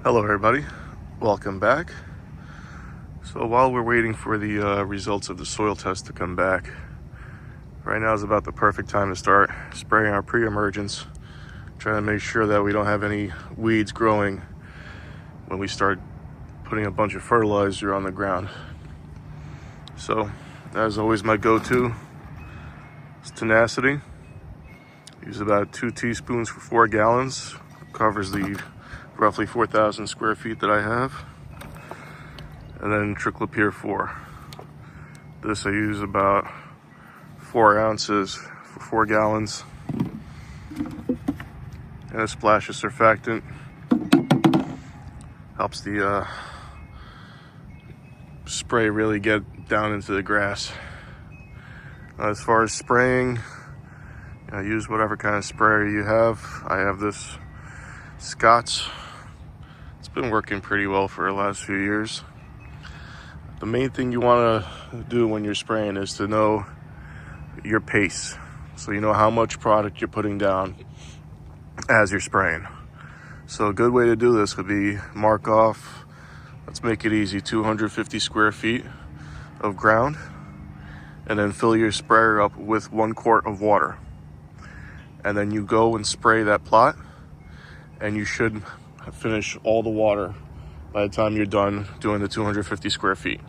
Hello everybody, welcome back. So while we're waiting for the results of the soil test to come back, right now is about the perfect time to start spraying our pre-emergents, trying to make sure that we don't have any weeds growing when we start putting a bunch of fertilizer on the ground. So as always, my go-to is tenacity. Use about 2 teaspoons for 4 gallons. Covers the roughly 4,000 square feet that I have. And then Triclopyr 4. This I use about 4 ounces for 4 gallons. And a splash of surfactant. Helps the spray really get down into the grass. As far as spraying, use whatever kind of sprayer you have. I have this Scott's. It's been working pretty well for the last few years. The main thing you want to do when you're spraying is to know your pace, so you know how much product you're putting down as you're spraying. So a good way to do this would be mark off, let's make it easy, 250 square feet of ground, and then fill your sprayer up with 1 quart of water. And then you go and spray that plot, and you should finish all the water by the time you're done doing the 250 square feet.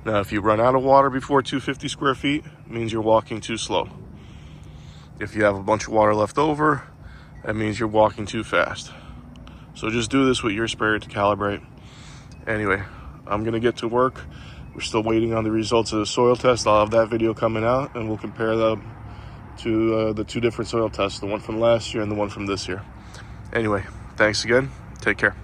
Now, if you run out of water before 250 square feet, it means you're walking too slow. If you have a bunch of water left over, that means you're walking too fast. So just do this with your sprayer to calibrate. Anyway, I'm gonna get to work. We're still waiting on the results of the soil test. I'll have that video coming out, and we'll compare them to the 2 different soil tests, the one from last year and the one from this year. Anyway, thanks again. Take care.